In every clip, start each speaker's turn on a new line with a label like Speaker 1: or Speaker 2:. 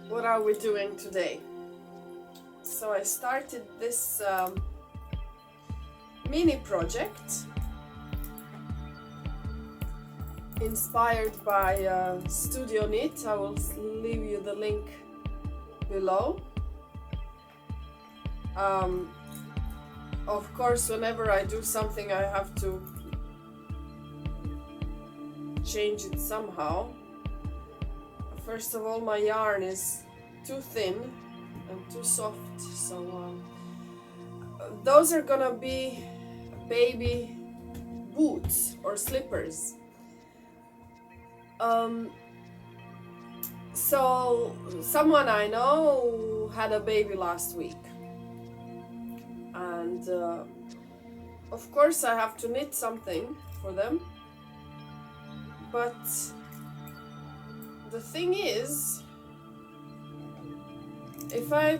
Speaker 1: what are we doing today? So I started this mini project inspired by Studio Knit. I will leave you the link below. Of course, whenever I do something, I have to change it somehow. First of all, my yarn is too thin and too soft, so those are gonna be baby boots or slippers. So someone I know had a baby last week, and of course I have to knit something for them, but the thing is, if I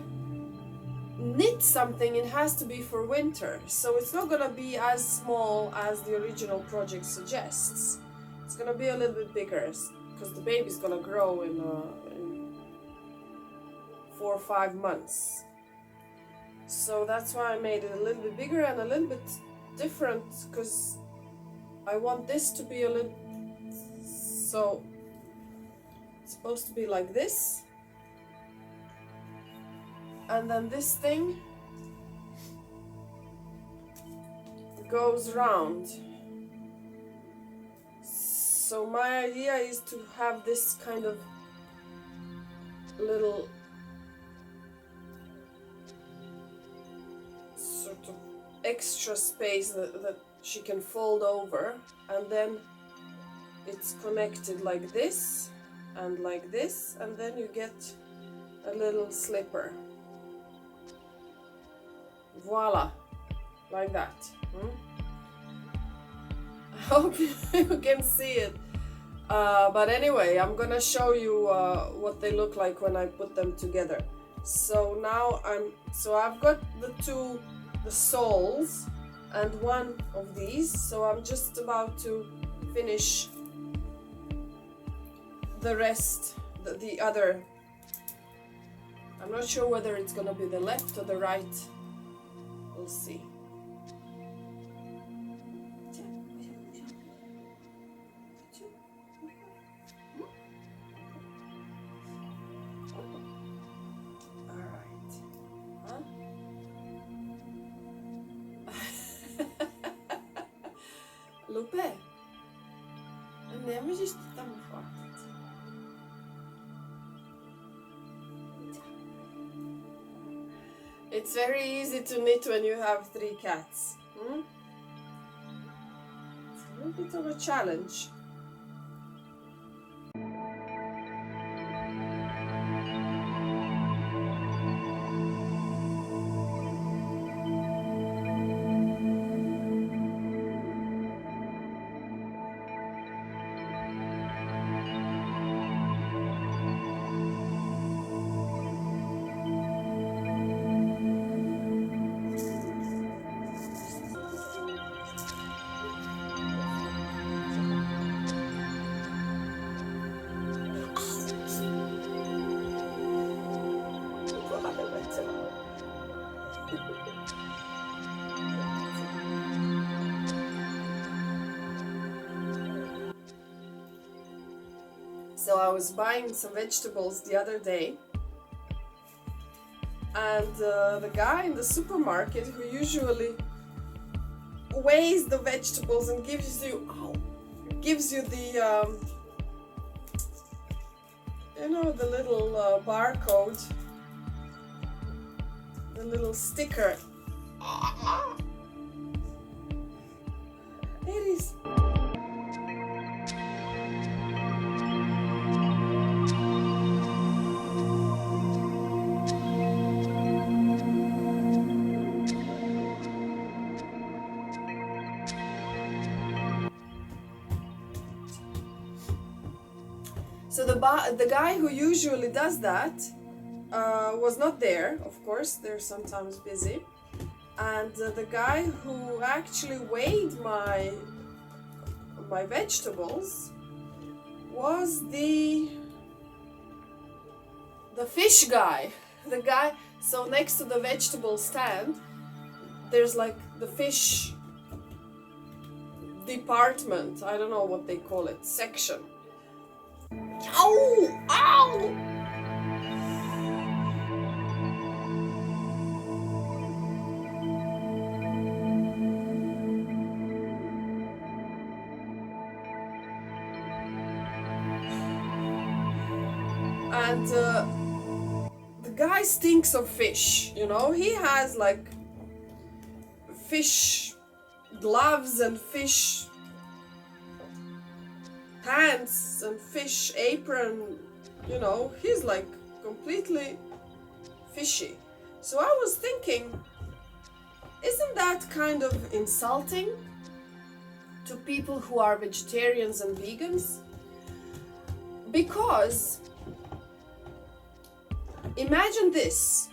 Speaker 1: knit something, it has to be for winter, so it's not gonna be as small as the original project suggests. It's gonna be a little bit bigger because the baby's gonna grow in 4 or 5 months. So that's why I made it a little bit bigger and a little bit different, because I want this to be a little, so it's supposed to be like this, and then this thing goes round. So my idea is to have this kind of little sort of extra space that she can fold over, and then it's connected like this and like this, and then you get a little slipper. Voila, like that. I hope you can see it. But anyway, I'm gonna show you what they look like when I put them together. So now I've got the soles and one of these, so I'm just about to finish the rest, the other. I'm not sure whether it's gonna be the left or the right. We'll see. Lupe, andiamo giusto forte. It's very easy to knit when you have 3 cats. It's a little bit of a challenge. So I was buying some vegetables the other day, and the guy in the supermarket who usually weighs the vegetables and gives you the the little barcode, the little sticker. It is. So the guy who usually does that was not there, of course, they're sometimes busy. And the guy who actually weighed my vegetables was the the fish guy, the guy. So next to the vegetable stand, there's like the fish department. I don't know what they call it, section. Ow! Ow! And the guy stinks of fish, you know. He has like fish gloves and fish pants and fish apron, you know. He's like completely fishy. So I was thinking, isn't that kind of insulting to people who are vegetarians and vegans? Because imagine this.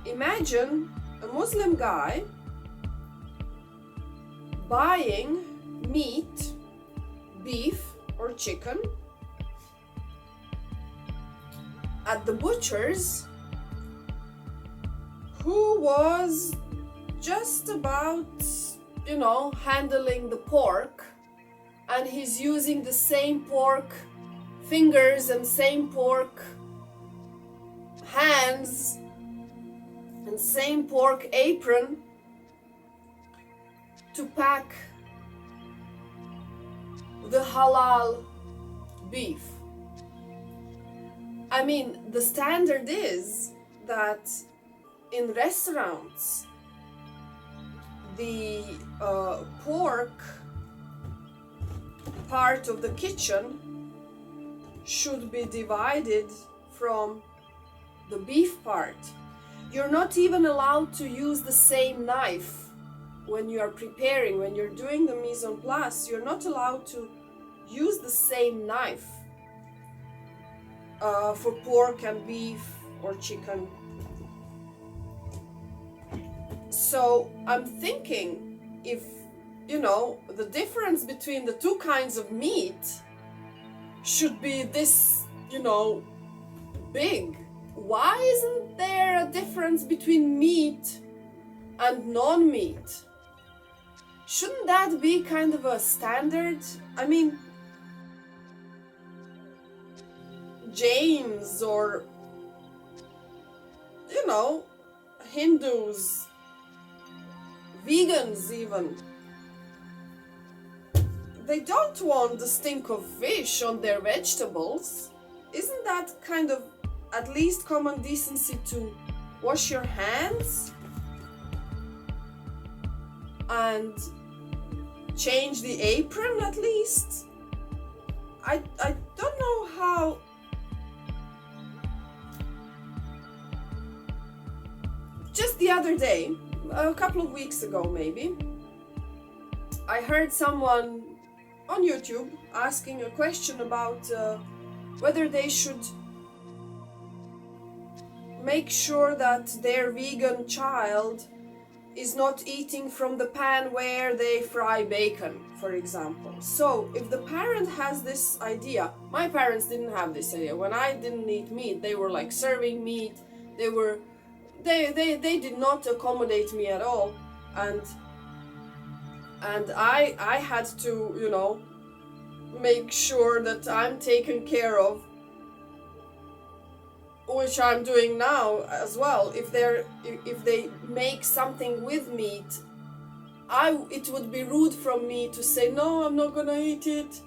Speaker 1: Imagine a Muslim guy buying meat, beef or chicken at the butcher's, who was just about, you know, handling the pork, and he's using the same pork fingers and same pork hands and same pork apron to pack the halal beef. I mean, the standard is that in restaurants, the pork part of the kitchen should be divided from the beef part. You're not even allowed to use the same knife when you are preparing, when you're doing the mise en place. You're not allowed to use the same knife for pork and beef or chicken. So I'm thinking, if, you know, the difference between the two kinds of meat should be this, you know, big, why isn't there a difference between meat and non-meat? Shouldn't that be kind of a standard? I mean, Jains or, you know, Hindus, vegans even, they don't want the stink of fish on their vegetables. Isn't that kind of at least common decency to wash your hands and change the apron at least? I don't know how. Just the other day, a couple of weeks ago maybe, I heard someone on YouTube asking a question about whether they should make sure that their vegan child is not eating from the pan where they fry bacon, for example. So if the parent has this idea, my parents didn't have this idea. When I didn't eat meat, they were like serving meat. They did not accommodate me at all, and I had to, you know, make sure that I'm taken care of, which I'm doing now as well. If they make something with meat, it would be rude from me to say no, I'm not gonna eat it.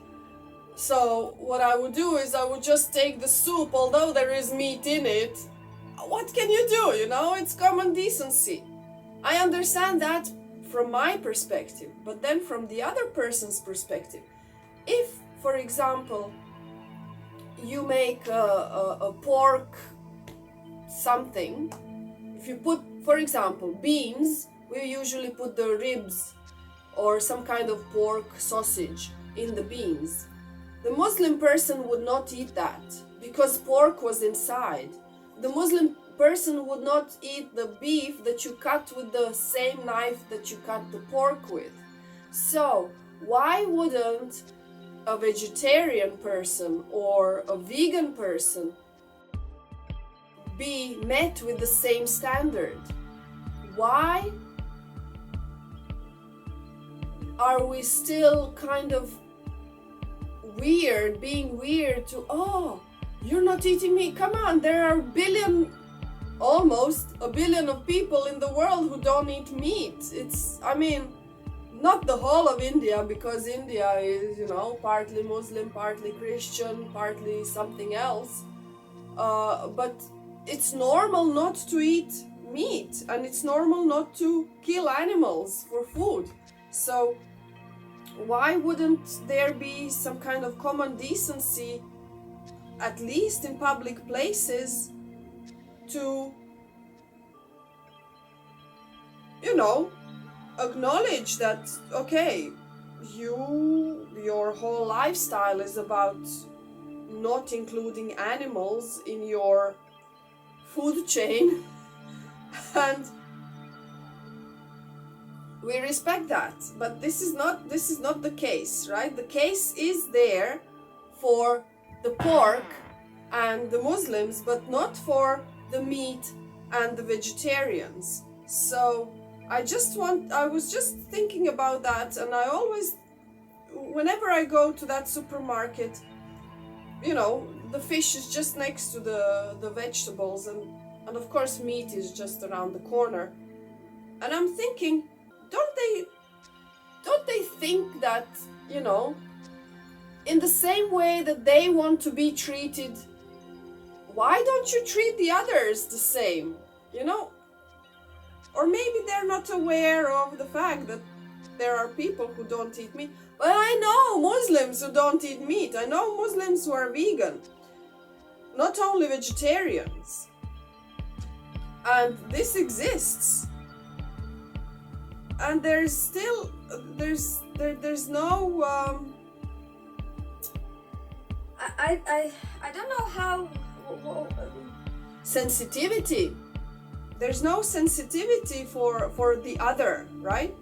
Speaker 1: So what I would do is I would just take the soup, although there is meat in it. What can you do? You know, it's common decency. I understand that from my perspective, but then from the other person's perspective, if, for example, you make a pork something, if you put, for example, beans, we usually put the ribs or some kind of pork sausage in the beans. The Muslim person would not eat that because pork was inside. The Muslim person would not eat the beef that you cut with the same knife that you cut the pork with. So why wouldn't a vegetarian person or a vegan person be met with the same standard? Why are we still kind of being weird to, oh, you're not eating meat? Come on, there are almost a billion of people in the world who don't eat meat. I mean, not the whole of India, because India is, partly Muslim, partly Christian, partly something else. But it's normal not to eat meat, and it's normal not to kill animals for food. So why wouldn't there be some kind of common decency, at least in public places, to, acknowledge that, okay, your whole lifestyle is about not including animals in your food chain, and we respect that. But this is not the case, right? The case is there for the pork and the Muslims, but not for the meat and the vegetarians. So I was just thinking about that, and I always, whenever I go to that supermarket, the fish is just next to the vegetables, and of course meat is just around the corner. And I'm thinking, don't they think that, in the same way that they want to be treated, why don't you treat the others the same? Or maybe they're not aware of the fact that there are people who don't eat meat. But I know Muslims who don't eat meat. I know Muslims who are vegan, not only vegetarians. And this exists. And there's no I don't know how sensitivity. There's no sensitivity for the other, right?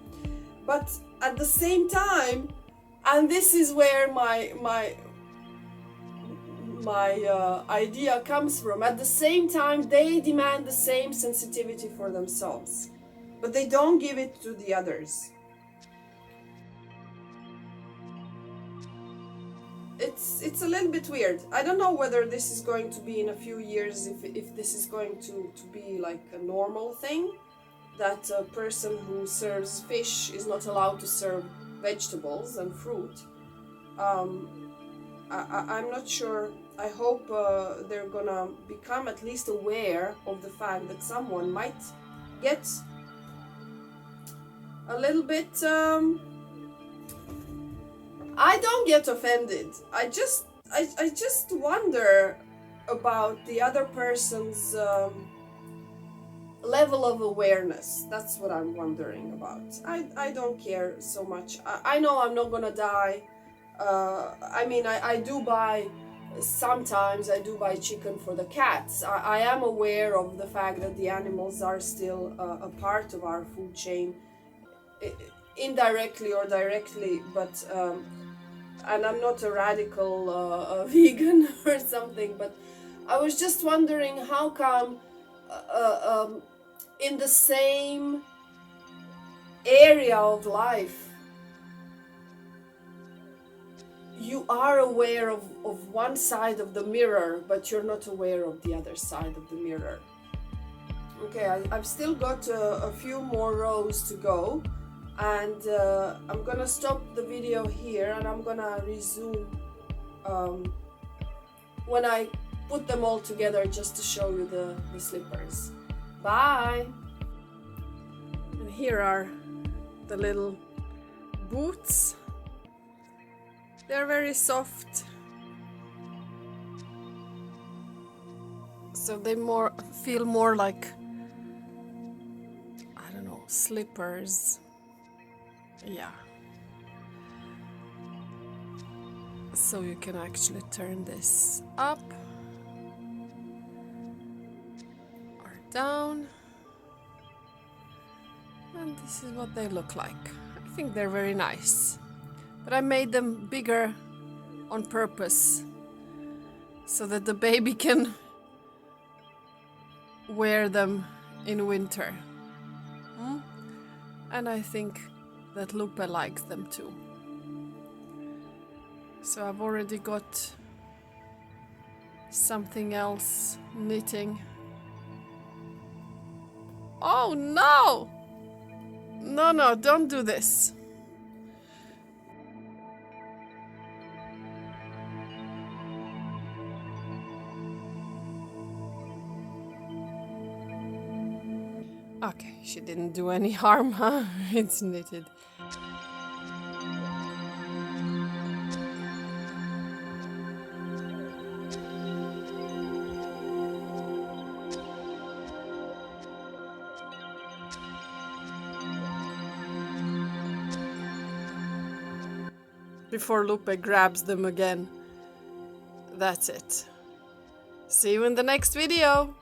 Speaker 1: But at the same time, and this is where my idea comes from, at the same time they demand the same sensitivity for themselves, but they don't give it to the others. It's a little bit weird. I don't know whether this is going to be in a few years, if this is going to be like a normal thing, that a person who serves fish is not allowed to serve vegetables and fruit. I'm not sure. I hope they're gonna become at least aware of the fact that someone might get a little bit I don't get offended. I just wonder about the other person's level of awareness. That's what I'm wondering about. I don't care so much. I know I'm not gonna die. I mean, I do buy, sometimes I do buy chicken for the cats. I am aware of the fact that the animals are still a part of our food chain, indirectly or directly, but and I'm not a radical vegan or something, but I was just wondering how come in the same area of life you are aware of one side of the mirror, but you're not aware of the other side of the mirror. Okay, I've still got a few more rows to go, and I'm gonna stop the video here, and I'm gonna resume when I put them all together, just to show you the slippers. Bye! And here are the little boots. They're very soft, so they feel more like, I don't know, slippers. Yeah. So you can actually turn this up or down, and this is what they look like. I think they're very nice, but I made them bigger on purpose so that the baby can wear them in winter. And I think that Lupe likes them too. So I've already got something else knitting. Oh no! No, don't do this. Okay, she didn't do any harm, huh? It's knitted. Before Lupe grabs them again. That's it. See you in the next video!